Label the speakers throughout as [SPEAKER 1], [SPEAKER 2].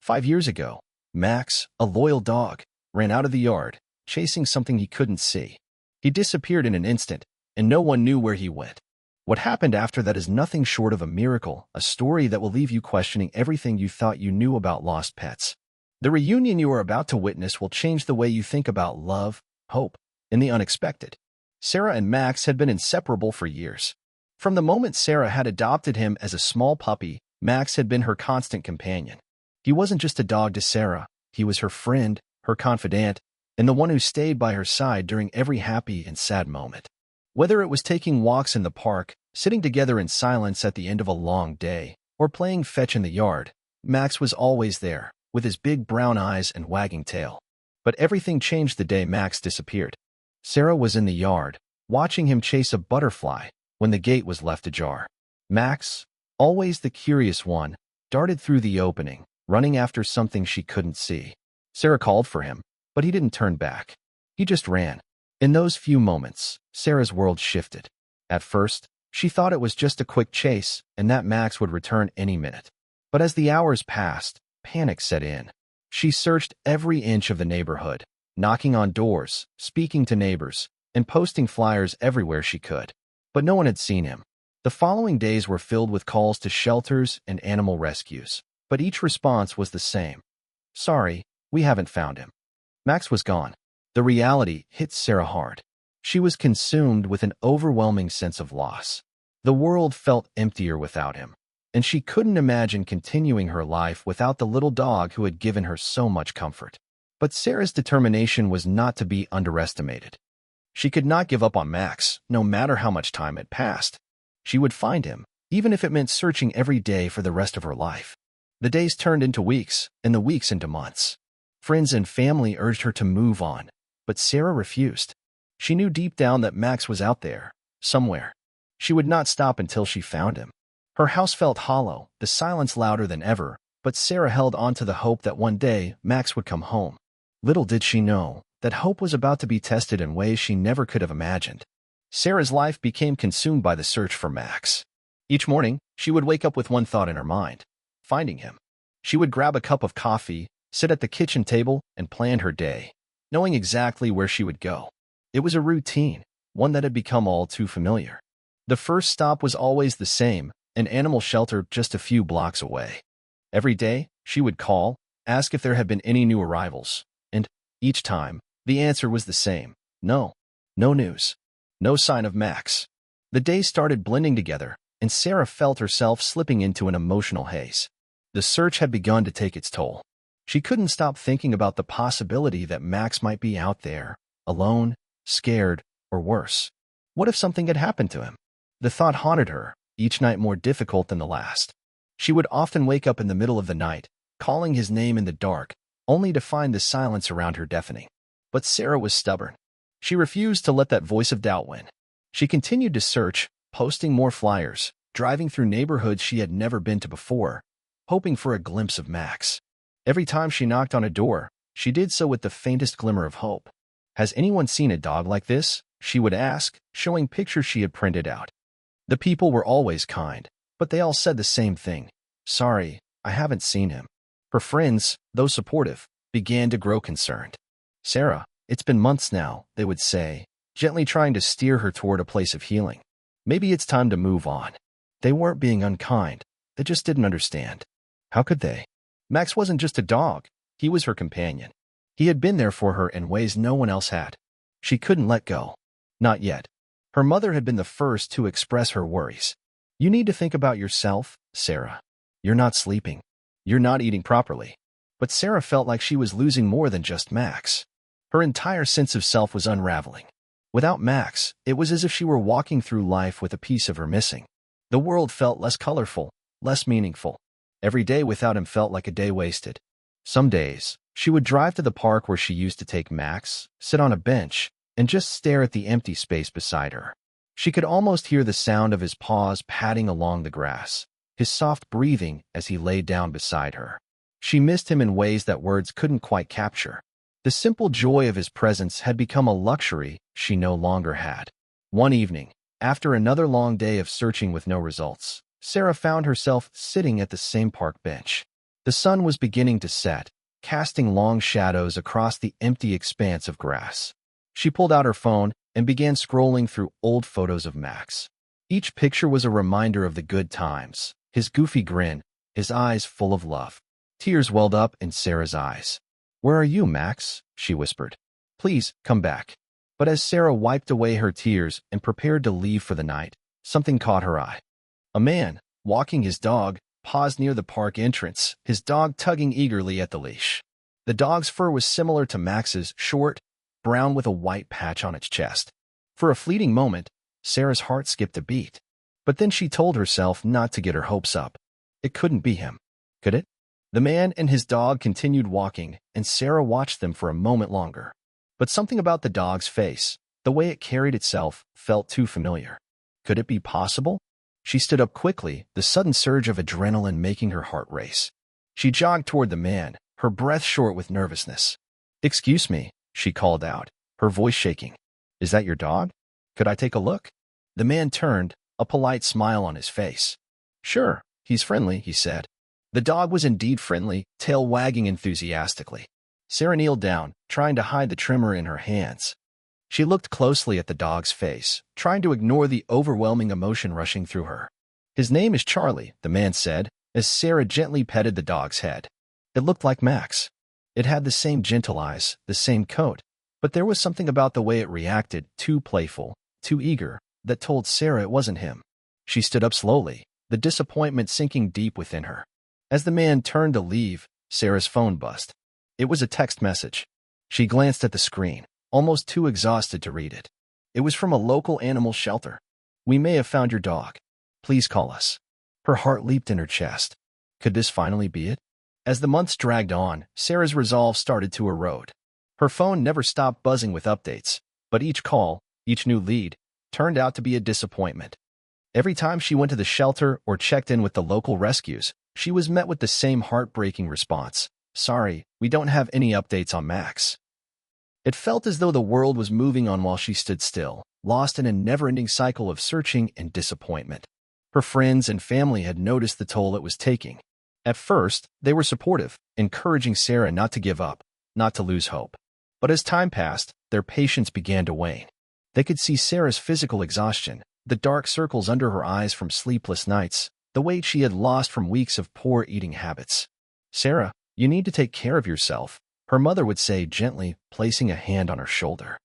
[SPEAKER 1] 5 years ago, Max, a loyal dog, ran out of the yard, chasing something he couldn't see. He disappeared in an instant, and no one knew where he went. What happened after that is nothing short of a miracle, a story that will leave you questioning everything you thought you knew about lost pets. The reunion you are about to witness will change the way you think about love, hope, and the unexpected. Sarah and Max had been inseparable for years. From the moment Sarah had adopted him as a small puppy, Max had been her constant companion. He wasn't just a dog to Sarah, he was her friend, her confidant, and the one who stayed by her side during every happy and sad moment. Whether it was taking walks in the park, sitting together in silence at the end of a long day, or playing fetch in the yard, Max was always there, with his big brown eyes and wagging tail. But everything changed the day Max disappeared. Sarah was in the yard, watching him chase a butterfly, when the gate was left ajar. Max, always the curious one, darted through the opening, running after something she couldn't see. Sarah called for him, but he didn't turn back. He just ran. In those few moments, Sarah's world shifted. At first, she thought it was just a quick chase and that Max would return any minute. But as the hours passed, panic set in. She searched every inch of the neighborhood, knocking on doors, speaking to neighbors, and posting flyers everywhere she could. But no one had seen him. The following days were filled with calls to shelters and animal rescues, but each response was the same. Sorry, we haven't found him. Max was gone. The reality hit Sarah hard. She was consumed with an overwhelming sense of loss. The world felt emptier without him, and she couldn't imagine continuing her life without the little dog who had given her so much comfort. But Sarah's determination was not to be underestimated. She could not give up on Max, no matter how much time had passed. She would find him, even if it meant searching every day for the rest of her life. The days turned into weeks, and the weeks into months. Friends and family urged her to move on, but Sarah refused. She knew deep down that Max was out there, somewhere. She would not stop until she found him. Her house felt hollow, the silence louder than ever, but Sarah held on to the hope that one day Max would come home. Little did she know that hope was about to be tested in ways she never could have imagined. Sarah's life became consumed by the search for Max. Each morning, she would wake up with one thought in her mind: finding him. She would grab a cup of coffee, sit at the kitchen table, and plan her day, knowing exactly where she would go. It was a routine, one that had become all too familiar. The first stop was always the same, an animal shelter just a few blocks away. Every day, she would call, ask if there had been any new arrivals, and each time, the answer was the same: no. No news. No sign of Max. The days started blending together, and Sarah felt herself slipping into an emotional haze. The search had begun to take its toll. She couldn't stop thinking about the possibility that Max might be out there, alone, scared, or worse. What if something had happened to him? The thought haunted her, each night more difficult than the last. She would often wake up in the middle of the night, calling his name in the dark, only to find the silence around her deafening. But Sarah was stubborn. She refused to let that voice of doubt win. She continued to search, posting more flyers, driving through neighborhoods she had never been to before, hoping for a glimpse of Max. Every time she knocked on a door, she did so with the faintest glimmer of hope. "Has anyone seen a dog like this?" she would ask, showing pictures she had printed out. The people were always kind, but they all said the same thing: "Sorry, I haven't seen him." Her friends, though supportive, began to grow concerned. "Sarah, it's been months now," they would say, gently trying to steer her toward a place of healing. Maybe it's time to move on. They weren't being unkind, they just didn't understand. How could they? Max wasn't just a dog, he was her companion. He had been there for her in ways no one else had. She couldn't let go. Not yet. Her mother had been the first to express her worries. "You need to think about yourself, Sarah. You're not sleeping. You're not eating properly." But Sarah felt like she was losing more than just Max. Her entire sense of self was unraveling. Without Max, it was as if she were walking through life with a piece of her missing. The world felt less colorful, less meaningful. Every day without him felt like a day wasted. Some days, she would drive to the park where she used to take Max, sit on a bench, and just stare at the empty space beside her. She could almost hear the sound of his paws padding along the grass, his soft breathing as he lay down beside her. She missed him in ways that words couldn't quite capture. The simple joy of his presence had become a luxury she no longer had. One evening, after another long day of searching with no results, Sarah found herself sitting at the same park bench. The sun was beginning to set, casting long shadows across the empty expanse of grass. She pulled out her phone and began scrolling through old photos of Max. Each picture was a reminder of the good times, his goofy grin, his eyes full of love. Tears welled up in Sarah's eyes. "Where are you, Max?" she whispered. "Please, come back." But as Sarah wiped away her tears and prepared to leave for the night, something caught her eye. A man, walking his dog, paused near the park entrance, his dog tugging eagerly at the leash. The dog's fur was similar to Max's, short, brown with a white patch on its chest. For a fleeting moment, Sarah's heart skipped a beat. But then she told herself not to get her hopes up. It couldn't be him, could it? The man and his dog continued walking, and Sarah watched them for a moment longer. But something about the dog's face, the way it carried itself, felt too familiar. Could it be possible? She stood up quickly, the sudden surge of adrenaline making her heart race. She jogged toward the man, her breath short with nervousness. "Excuse me," she called out, her voice shaking. "Is that your dog? Could I take a look?" The man turned, a polite smile on his face. "Sure, he's friendly," he said. The dog was indeed friendly, tail wagging enthusiastically. Sarah kneeled down, trying to hide the tremor in her hands. She looked closely at the dog's face, trying to ignore the overwhelming emotion rushing through her. "His name is Charlie," the man said, as Sarah gently petted the dog's head. It looked like Max. It had the same gentle eyes, the same coat, but there was something about the way it reacted, too playful, too eager, that told Sarah it wasn't him. She stood up slowly, the disappointment sinking deep within her. As the man turned to leave, Sarah's phone buzzed. It was a text message. She glanced at the screen, almost too exhausted to read it. It was from a local animal shelter. "We may have found your dog. Please call us." Her heart leaped in her chest. Could this finally be it? As the months dragged on, Sarah's resolve started to erode. Her phone never stopped buzzing with updates, but each call, each new lead, turned out to be a disappointment. Every time she went to the shelter or checked in with the local rescues, she was met with the same heartbreaking response. "Sorry, we don't have any updates on Max." It felt as though the world was moving on while she stood still, lost in a never-ending cycle of searching and disappointment. Her friends and family had noticed the toll it was taking. At first, they were supportive, encouraging Sarah not to give up, not to lose hope. But as time passed, their patience began to wane. They could see Sarah's physical exhaustion, the dark circles under her eyes from sleepless nights, the weight she had lost from weeks of poor eating habits. "Sarah, you need to take care of yourself," her mother would say gently, placing a hand on her shoulder.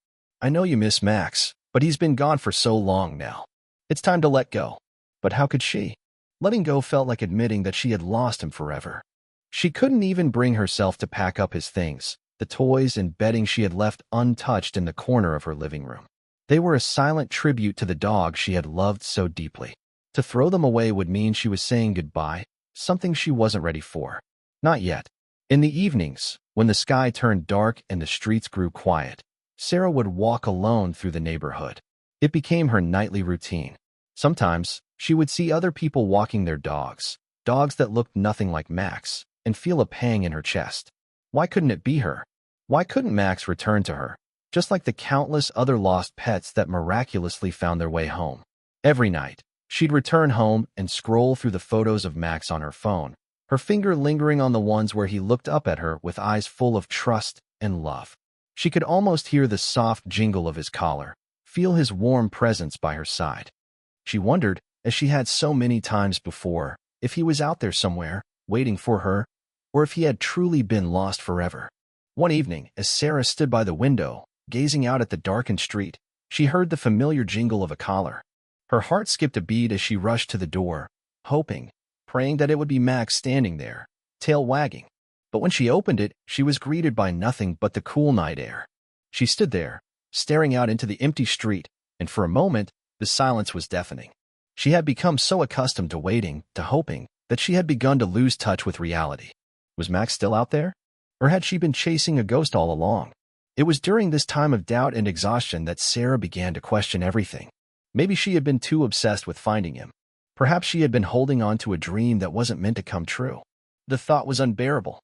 [SPEAKER 1] "I know you miss Max, but he's been gone for so long now. It's time to let go." But how could she? Letting go felt like admitting that she had lost him forever. She couldn't even bring herself to pack up his things, the toys and bedding she had left untouched in the corner of her living room. They were a silent tribute to the dog she had loved so deeply. To throw them away would mean she was saying goodbye, something she wasn't ready for. Not yet. In the evenings, when the sky turned dark and the streets grew quiet, Sarah would walk alone through the neighborhood. It became her nightly routine. Sometimes, she would see other people walking their dogs, dogs that looked nothing like Max, and feel a pang in her chest. Why couldn't it be her? Why couldn't Max return to her, just like the countless other lost pets that miraculously found their way home? Every night, she'd return home and scroll through the photos of Max on her phone, her finger lingering on the ones where he looked up at her with eyes full of trust and love. She could almost hear the soft jingle of his collar, feel his warm presence by her side. She wondered, as she had so many times before, if he was out there somewhere, waiting for her, or if he had truly been lost forever. One evening, as Sarah stood by the window, gazing out at the darkened street, she heard the familiar jingle of a collar. Her heart skipped a beat as she rushed to the door, hoping, praying that it would be Max standing there, tail wagging. But when she opened it, she was greeted by nothing but the cool night air. She stood there, staring out into the empty street, and for a moment, the silence was deafening. She had become so accustomed to waiting, to hoping, that she had begun to lose touch with reality. Was Max still out there? Or had she been chasing a ghost all along? It was during this time of doubt and exhaustion that Sarah began to question everything. Maybe she had been too obsessed with finding him. Perhaps she had been holding on to a dream that wasn't meant to come true. The thought was unbearable.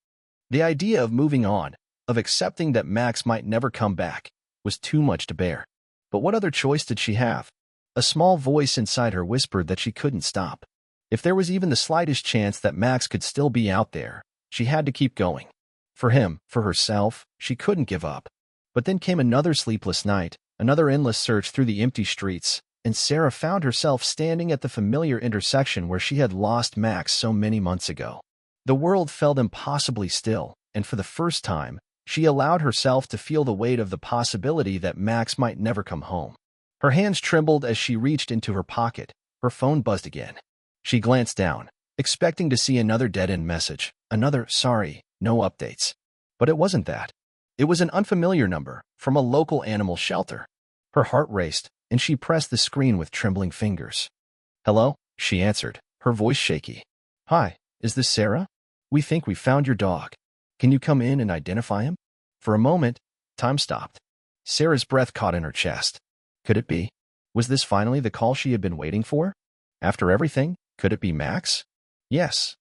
[SPEAKER 1] The idea of moving on, of accepting that Max might never come back, was too much to bear. But what other choice did she have? A small voice inside her whispered that she couldn't stop. If there was even the slightest chance that Max could still be out there, She had to keep going. For him, for herself, she couldn't give up. But then came another sleepless night, another endless search through the empty streets, and Sarah found herself standing at the familiar intersection where she had lost Max so many months ago. The world felt impossibly still, and for the first time, she allowed herself to feel the weight of the possibility that Max might never come home. Her hands trembled as she reached into her pocket. Her phone buzzed again. She glanced down, expecting to see another dead-end message, another "sorry, no updates." But it wasn't that. It was an unfamiliar number, from a local animal shelter. Her heart raced, and she pressed the screen with trembling fingers. "Hello?" she answered, her voice shaky. "Hi, is this Sarah? We think we found your dog. Can you come in and identify him?" For a moment, time stopped. Sarah's breath caught in her chest. Could it be? Was this finally the call she had been waiting for? After everything, could it be Max? Yes,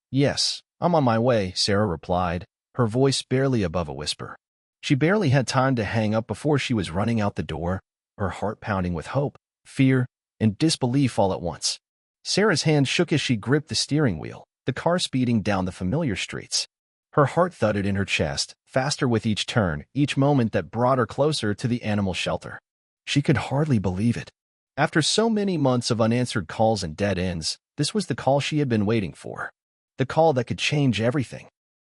[SPEAKER 1] I'm on my way," Sarah replied, her voice barely above a whisper. She barely had time to hang up before she was running out the door, her heart pounding with hope, fear, and disbelief all at once. Sarah's hand shook as she gripped the steering wheel, the car speeding down the familiar streets. Her heart thudded in her chest, faster with each turn, each moment that brought her closer to the animal shelter. She could hardly believe it. After so many months of unanswered calls and dead ends, this was the call she had been waiting for. The call that could change everything.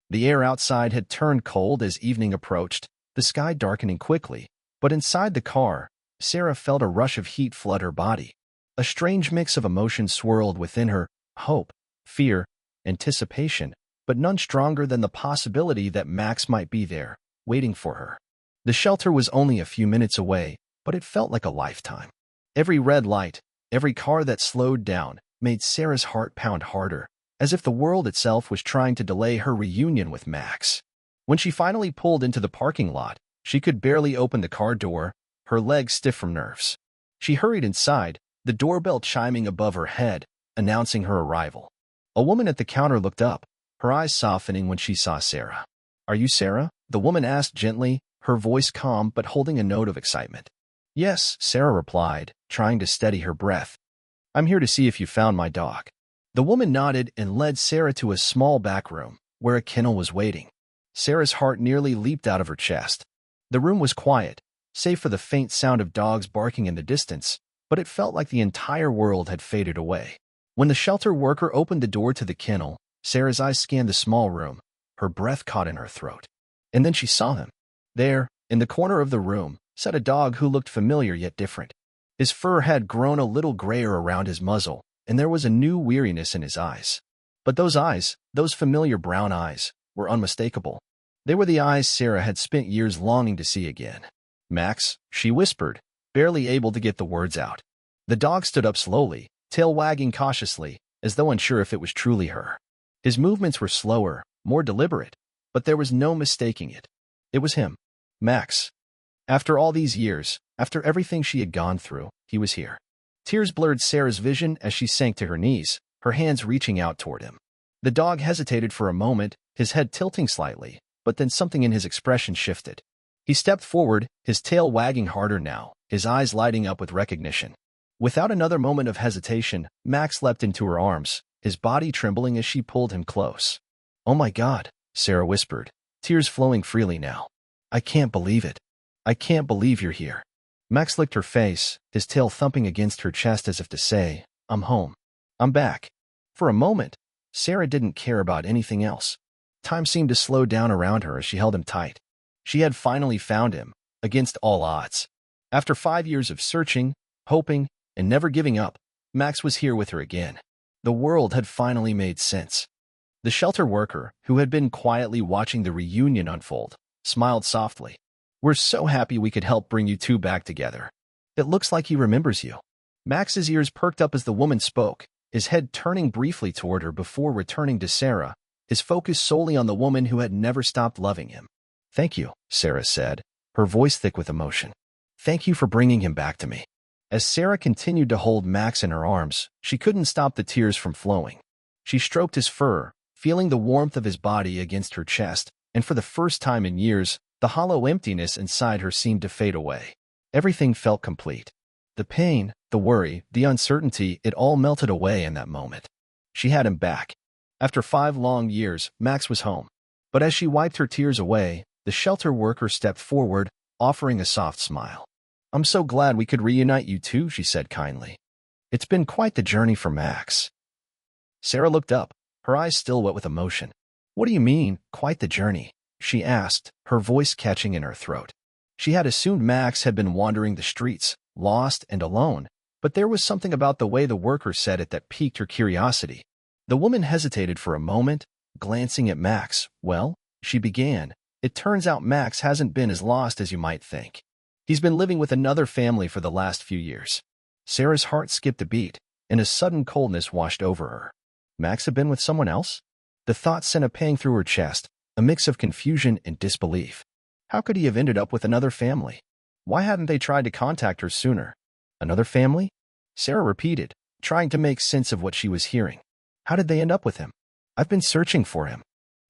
[SPEAKER 1] The air outside had turned cold as evening approached, the sky darkening quickly, but inside the car, Sarah felt a rush of heat flood her body. A strange mix of emotions swirled within her, hope, fear, anticipation, but none stronger than the possibility that Max might be there, waiting for her. The shelter was only a few minutes away, but it felt like a lifetime. Every red light, every car that slowed down, made Sarah's heart pound harder, as if the world itself was trying to delay her reunion with Max. When she finally pulled into the parking lot, she could barely open the car door, her legs stiff from nerves. She hurried inside, the doorbell chiming above her head, announcing her arrival. A woman at the counter looked up, her eyes softening when she saw Sarah. "Are you Sarah?" the woman asked gently, her voice calm but holding a note of excitement. "Yes," Sarah replied, trying to steady her breath. "I'm here to see if you found my dog." The woman nodded and led Sarah to a small back room, where a kennel was waiting. Sarah's heart nearly leaped out of her chest. The room was quiet, save for the faint sound of dogs barking in the distance, but it felt like the entire world had faded away. When the shelter worker opened the door to the kennel, Sarah's eyes scanned the small room, her breath caught in her throat. And then she saw him. There, in the corner of the room, sat a dog who looked familiar yet different. His fur had grown a little grayer around his muzzle, and there was a new weariness in his eyes. But those eyes, those familiar brown eyes, were unmistakable. They were the eyes Sarah had spent years longing to see again. "Max," she whispered, barely able to get the words out. The dog stood up slowly, tail wagging cautiously, as though unsure if it was truly her. His movements were slower, more deliberate, but there was no mistaking it. It was him. Max. After all these years, after everything she had gone through, he was here. Tears blurred Sarah's vision as she sank to her knees, her hands reaching out toward him. The dog hesitated for a moment, his head tilting slightly, but then something in his expression shifted. He stepped forward, his tail wagging harder now, his eyes lighting up with recognition. Without another moment of hesitation, Max leapt into her arms, his body trembling as she pulled him close. "Oh my God," Sarah whispered, tears flowing freely now. "I can't believe it. I can't believe you're here." Max licked her face, his tail thumping against her chest as if to say, "I'm home. I'm back." For a moment, Sarah didn't care about anything else. Time seemed to slow down around her as she held him tight. She had finally found him, against all odds. After 5 years of searching, hoping, and never giving up, Max was here with her again. The world had finally made sense. The shelter worker, who had been quietly watching the reunion unfold, smiled softly. "We're so happy we could help bring you two back together. It looks like he remembers you." Max's ears perked up as the woman spoke, his head turning briefly toward her before returning to Sarah, his focus solely on the woman who had never stopped loving him. "Thank you," Sarah said, her voice thick with emotion. "Thank you for bringing him back to me." As Sarah continued to hold Max in her arms, she couldn't stop the tears from flowing. She stroked his fur, feeling the warmth of his body against her chest, and for the first time in years, the hollow emptiness inside her seemed to fade away. Everything felt complete. The pain, the worry, the uncertainty, it all melted away in that moment. She had him back. After 5 long years, Max was home. But as she wiped her tears away, the shelter worker stepped forward, offering a soft smile. "I'm so glad we could reunite you two," she said kindly. "It's been quite the journey for Max." Sarah looked up, her eyes still wet with emotion. "What do you mean, quite the journey?" she asked, her voice catching in her throat. She had assumed Max had been wandering the streets, lost and alone, but there was something about the way the worker said it that piqued her curiosity. The woman hesitated for a moment, glancing at Max. "Well," she began, "it turns out Max hasn't been as lost as you might think. He's been living with another family for the last few years." Sarah's heart skipped a beat, and a sudden coldness washed over her. Max had been with someone else? The thought sent a pang through her chest, a mix of confusion and disbelief. How could he have ended up with another family? Why hadn't they tried to contact her sooner? Another family? Sarah repeated, trying to make sense of what she was hearing. How did they end up with him? "I've been searching for him.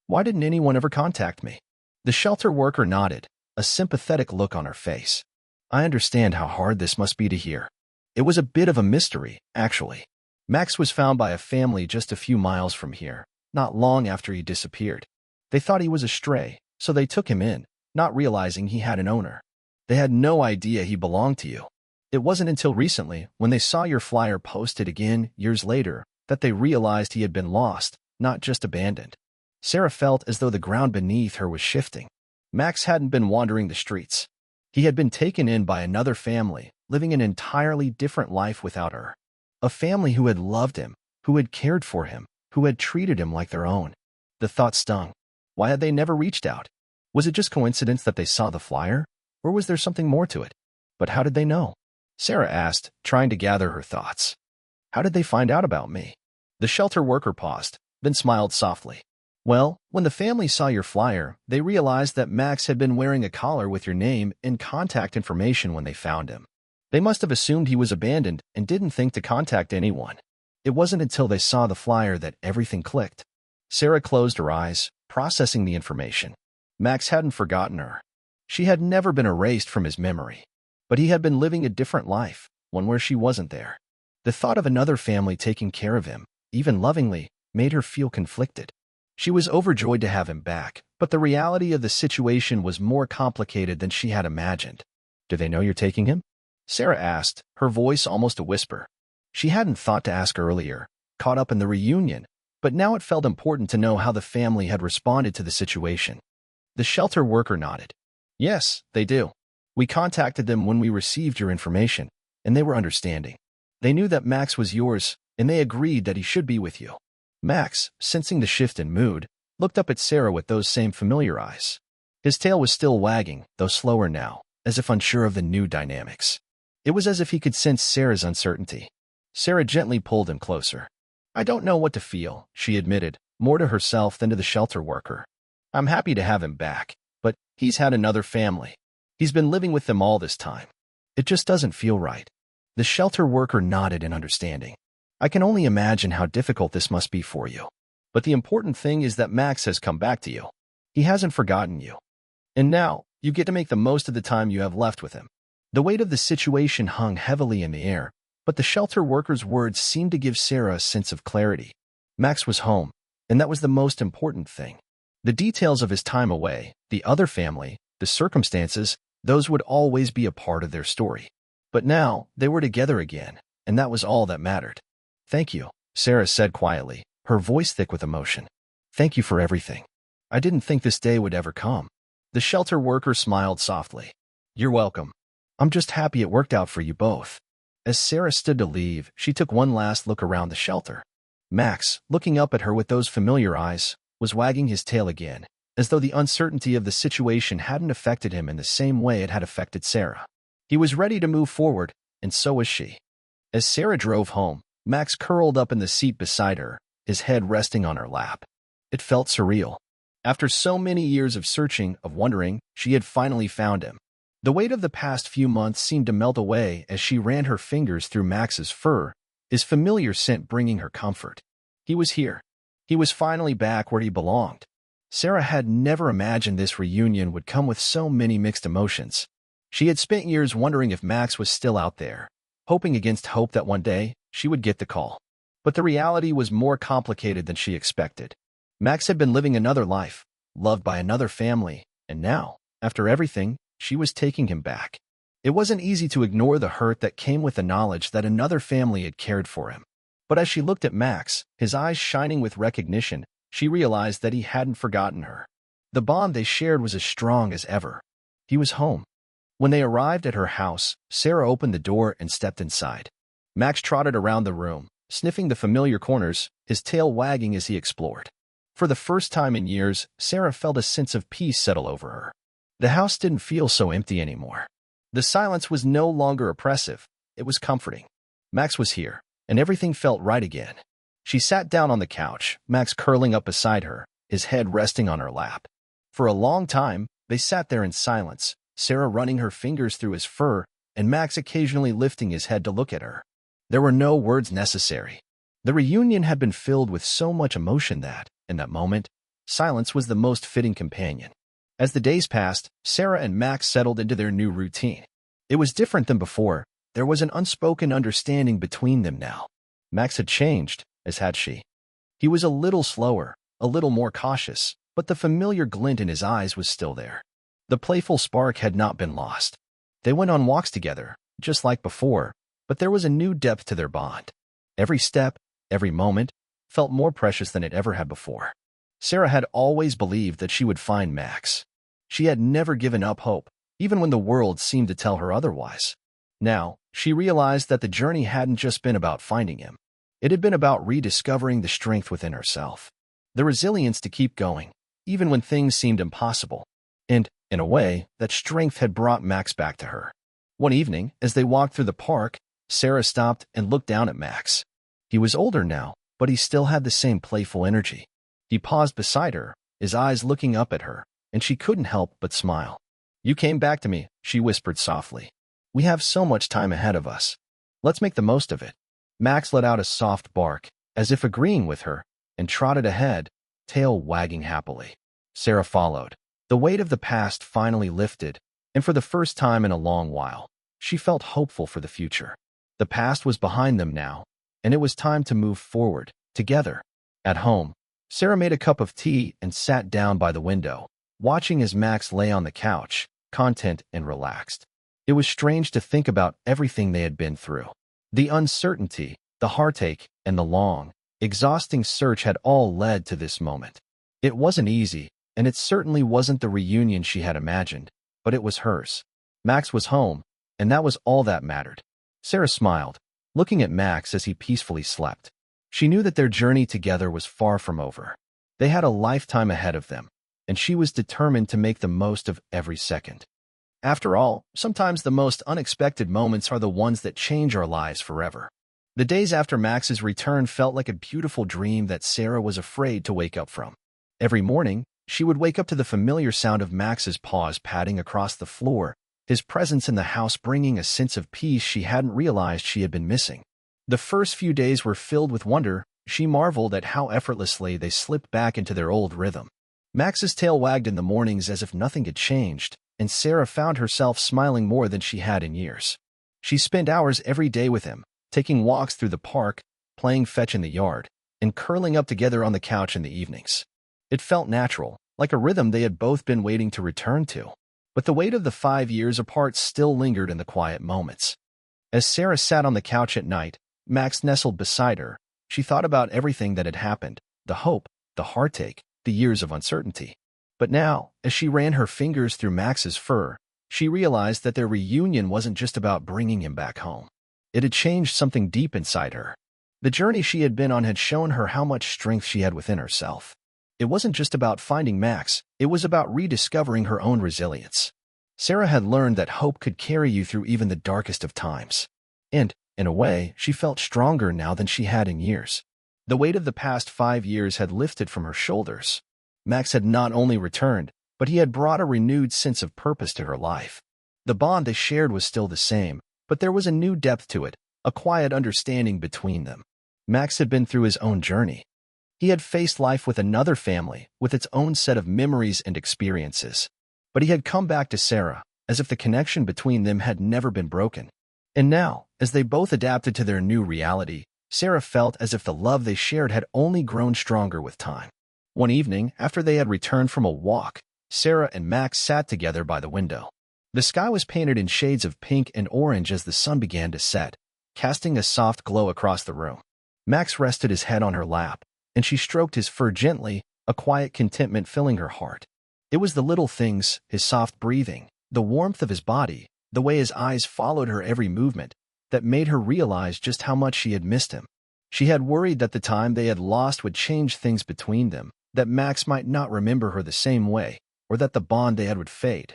[SPEAKER 1] Why didn't anyone ever contact me?" The shelter worker nodded, a sympathetic look on her face. "I understand how hard this must be to hear. It was a bit of a mystery, actually. Max was found by a family just a few miles from here, not long after he disappeared. They thought he was a stray, so they took him in, not realizing he had an owner. They had no idea he belonged to you. It wasn't until recently, when they saw your flyer posted again years later, that they realized he had been lost, not just abandoned." Sarah felt as though the ground beneath her was shifting. Max hadn't been wandering the streets. He had been taken in by another family, living an entirely different life without her. A family who had loved him, who had cared for him, who had treated him like their own. The thought stung. Why had they never reached out? Was it just coincidence that they saw the flyer? Or was there something more to it? But how did they know? Sarah asked, trying to gather her thoughts. "How did they find out about me?" The shelter worker paused, then smiled softly. "Well, when the family saw your flyer, they realized that Max had been wearing a collar with your name and contact information when they found him. They must have assumed he was abandoned and didn't think to contact anyone. It wasn't until they saw the flyer that everything clicked." Sarah closed her eyes, processing the information. Max hadn't forgotten her. She had never been erased from his memory. But he had been living a different life, one where she wasn't there. The thought of another family taking care of him, even lovingly, made her feel conflicted. She was overjoyed to have him back, but the reality of the situation was more complicated than she had imagined. "Do they know you're taking him?" Sarah asked, her voice almost a whisper. She hadn't thought to ask earlier, caught up in the reunion, but now it felt important to know how the family had responded to the situation. The shelter worker nodded. "Yes, they do. We contacted them when we received your information, and they were understanding. They knew that Max was yours, and they agreed that he should be with you." Max, sensing the shift in mood, looked up at Sarah with those same familiar eyes. His tail was still wagging, though slower now, as if unsure of the new dynamics. It was as if he could sense Sarah's uncertainty. Sarah gently pulled him closer. "I don't know what to feel," she admitted, more to herself than to the shelter worker. "I'm happy to have him back, but he's had another family. He's been living with them all this time. It just doesn't feel right." The shelter worker nodded in understanding. "I can only imagine how difficult this must be for you. But the important thing is that Max has come back to you. He hasn't forgotten you. And now, you get to make the most of the time you have left with him." The weight of the situation hung heavily in the air, but the shelter worker's words seemed to give Sarah a sense of clarity. Max was home, and that was the most important thing. The details of his time away, the other family, the circumstances, those would always be a part of their story. But now, they were together again, and that was all that mattered. "Thank you," Sarah said quietly, her voice thick with emotion. "Thank you for everything. I didn't think this day would ever come." The shelter worker smiled softly. "You're welcome. I'm just happy it worked out for you both." As Sarah stood to leave, she took one last look around the shelter. Max, looking up at her with those familiar eyes, was wagging his tail again, as though the uncertainty of the situation hadn't affected him in the same way it had affected Sarah. He was ready to move forward, and so was she. As Sarah drove home, Max curled up in the seat beside her, his head resting on her lap. It felt surreal. After so many years of searching, of wondering, she had finally found him. The weight of the past few months seemed to melt away as she ran her fingers through Max's fur, his familiar scent bringing her comfort. He was here. He was finally back where he belonged. Sarah had never imagined this reunion would come with so many mixed emotions. She had spent years wondering if Max was still out there, hoping against hope that one day she would get the call. But the reality was more complicated than she expected. Max had been living another life, loved by another family, and now, after everything, she was taking him back. It wasn't easy to ignore the hurt that came with the knowledge that another family had cared for him. But as she looked at Max, his eyes shining with recognition, she realized that he hadn't forgotten her. The bond they shared was as strong as ever. He was home. When they arrived at her house, Sarah opened the door and stepped inside. Max trotted around the room, sniffing the familiar corners, his tail wagging as he explored. For the first time in years, Sarah felt a sense of peace settle over her. The house didn't feel so empty anymore. The silence was no longer oppressive, it was comforting. Max was here, and everything felt right again. She sat down on the couch, Max curling up beside her, his head resting on her lap. For a long time, they sat there in silence, Sarah running her fingers through his fur, and Max occasionally lifting his head to look at her. There were no words necessary. The reunion had been filled with so much emotion that, in that moment, silence was the most fitting companion. As the days passed, Sarah and Max settled into their new routine. It was different than before. There was an unspoken understanding between them now. Max had changed, as had she. He was a little slower, a little more cautious, but the familiar glint in his eyes was still there. The playful spark had not been lost. They went on walks together, just like before, but there was a new depth to their bond. Every step, every moment, felt more precious than it ever had before. Sarah had always believed that she would find Max. She had never given up hope, even when the world seemed to tell her otherwise. Now, she realized that the journey hadn't just been about finding him. It had been about rediscovering the strength within herself, the resilience to keep going, even when things seemed impossible. And, in a way, that strength had brought Max back to her. One evening, as they walked through the park, Sarah stopped and looked down at Max. He was older now, but he still had the same playful energy. He paused beside her, his eyes looking up at her, and she couldn't help but smile. "You came back to me," she whispered softly. "We have so much time ahead of us. Let's make the most of it." Max let out a soft bark, as if agreeing with her, and trotted ahead, tail wagging happily. Sarah followed. The weight of the past finally lifted, and for the first time in a long while, she felt hopeful for the future. The past was behind them now, and it was time to move forward, together. At home, Sarah made a cup of tea and sat down by the window, watching as Max lay on the couch, content and relaxed. It was strange to think about everything they had been through. The uncertainty, the heartache, and the long, exhausting search had all led to this moment. It wasn't easy, and it certainly wasn't the reunion she had imagined, but it was hers. Max was home, and that was all that mattered. Sarah smiled, looking at Max as he peacefully slept. She knew that their journey together was far from over. They had a lifetime ahead of them, and she was determined to make the most of every second. After all, sometimes the most unexpected moments are the ones that change our lives forever. The days after Max's return felt like a beautiful dream that Sarah was afraid to wake up from. Every morning, she would wake up to the familiar sound of Max's paws padding across the floor, his presence in the house bringing a sense of peace she hadn't realized she had been missing. The first few days were filled with wonder. She marveled at how effortlessly they slipped back into their old rhythm. Max's tail wagged in the mornings as if nothing had changed, and Sarah found herself smiling more than she had in years. She spent hours every day with him, taking walks through the park, playing fetch in the yard, and curling up together on the couch in the evenings. It felt natural, like a rhythm they had both been waiting to return to. But the weight of the 5 years apart still lingered in the quiet moments. As Sarah sat on the couch at night, Max nestled beside her. She thought about everything that had happened, the hope, the heartache, the years of uncertainty. But now, as she ran her fingers through Max's fur, she realized that their reunion wasn't just about bringing him back home. It had changed something deep inside her. The journey she had been on had shown her how much strength she had within herself. It wasn't just about finding Max, it was about rediscovering her own resilience. Sarah had learned that hope could carry you through even the darkest of times. And, in a way, she felt stronger now than she had in years. The weight of the past 5 years had lifted from her shoulders. Max had not only returned, but he had brought a renewed sense of purpose to her life. The bond they shared was still the same, but there was a new depth to it, a quiet understanding between them. Max had been through his own journey. He had faced life with another family, with its own set of memories and experiences. But he had come back to Sarah, as if the connection between them had never been broken. And now, as they both adapted to their new reality, Sarah felt as if the love they shared had only grown stronger with time. One evening, after they had returned from a walk, Sarah and Max sat together by the window. The sky was painted in shades of pink and orange as the sun began to set, casting a soft glow across the room. Max rested his head on her lap, and she stroked his fur gently, a quiet contentment filling her heart. It was the little things, his soft breathing, the warmth of his body, the way his eyes followed her every movement, that made her realize just how much she had missed him. She had worried that the time they had lost would change things between them, that Max might not remember her the same way, or that the bond they had would fade.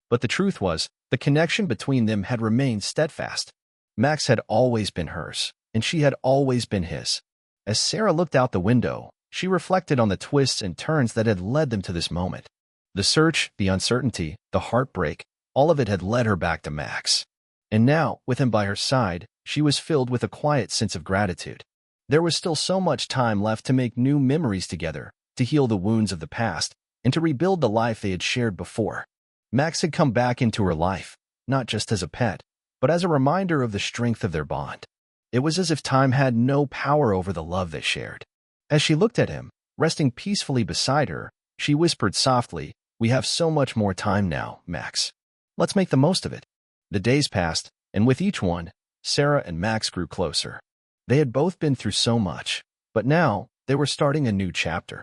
[SPEAKER 1] But the truth was, the connection between them had remained steadfast. Max had always been hers, and she had always been his. As Sarah looked out the window, she reflected on the twists and turns that had led them to this moment. The search, the uncertainty, the heartbreak, all of it had led her back to Max. And now, with him by her side, she was filled with a quiet sense of gratitude. There was still so much time left to make new memories together, to heal the wounds of the past, and to rebuild the life they had shared before. Max had come back into her life, not just as a pet, but as a reminder of the strength of their bond. It was as if time had no power over the love they shared. As she looked at him, resting peacefully beside her, she whispered softly, "We have so much more time now, Max. Let's make the most of it." The days passed, and with each one, Sarah and Max grew closer. They had both been through so much, but now they were starting a new chapter.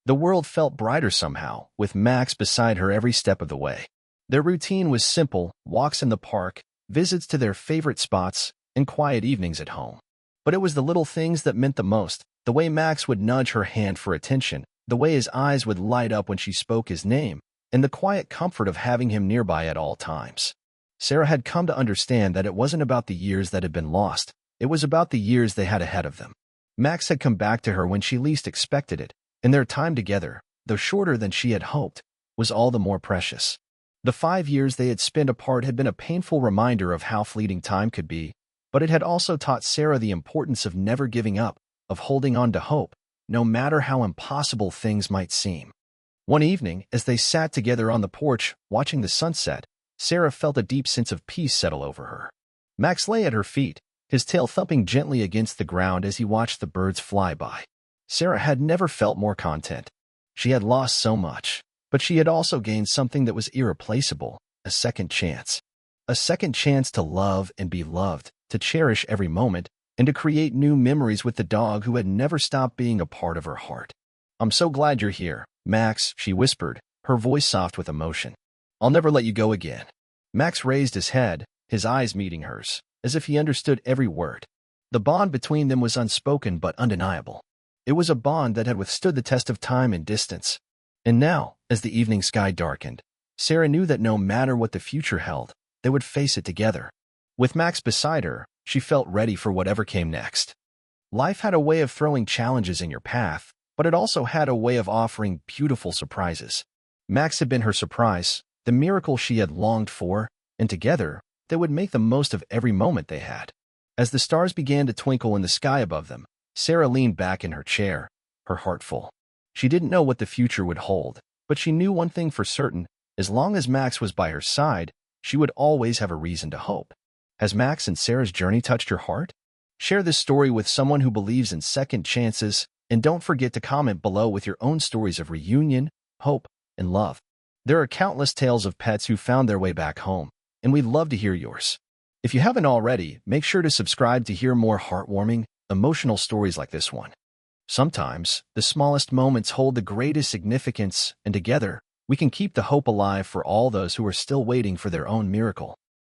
[SPEAKER 1] The world felt brighter somehow, with Max beside her every step of the way. Their routine was simple: walks in the park, visits to their favorite spots, and quiet evenings at home. But it was the little things that meant the most: the way Max would nudge her hand for attention, the way his eyes would light up when she spoke his name, and the quiet comfort of having him nearby at all times. Sarah had come to understand that it wasn't about the years that had been lost, it was about the years they had ahead of them. Max had come back to her when she least expected it, and their time together, though shorter than she had hoped, was all the more precious. The 5 years they had spent apart had been a painful reminder of how fleeting time could be, but it had also taught Sarah the importance of never giving up, of holding on to hope, no matter how impossible things might seem. One evening, as they sat together on the porch, watching the sunset, Sarah felt a deep sense of peace settle over her. Max lay at her feet, his tail thumping gently against the ground as he watched the birds fly by. Sarah had never felt more content. She had lost so much, but she had also gained something that was irreplaceable: a second chance. A second chance to love and be loved, to cherish every moment, and to create new memories with the dog who had never stopped being a part of her heart. "I'm so glad you're here, Max," she whispered, her voice soft with emotion. "I'll never let you go again." Max raised his head, his eyes meeting hers, as if he understood every word. The bond between them was unspoken but undeniable. It was a bond that had withstood the test of time and distance. And now, as the evening sky darkened, Sarah knew that no matter what the future held, they would face it together. With Max beside her, she felt ready for whatever came next. Life had a way of throwing challenges in your path, but it also had a way of offering beautiful surprises. Max had been her surprise, the miracle she had longed for, and together, they would make the most of every moment they had. As the stars began to twinkle in the sky above them, Sarah leaned back in her chair, her heart full. She didn't know what the future would hold, but she knew one thing for certain: as long as Max was by her side, she would always have a reason to hope. Has Max and Sarah's journey touched your heart? Share this story with someone who believes in second chances, and don't forget to comment below with your own stories of reunion, hope, and love. There are countless tales of pets who found their way back home, and we'd love to hear yours. If you haven't already, make sure to subscribe to hear more heartwarming, emotional stories like this one. Sometimes, the smallest moments hold the greatest significance, and together, we can keep the hope alive for all those who are still waiting for their own miracle.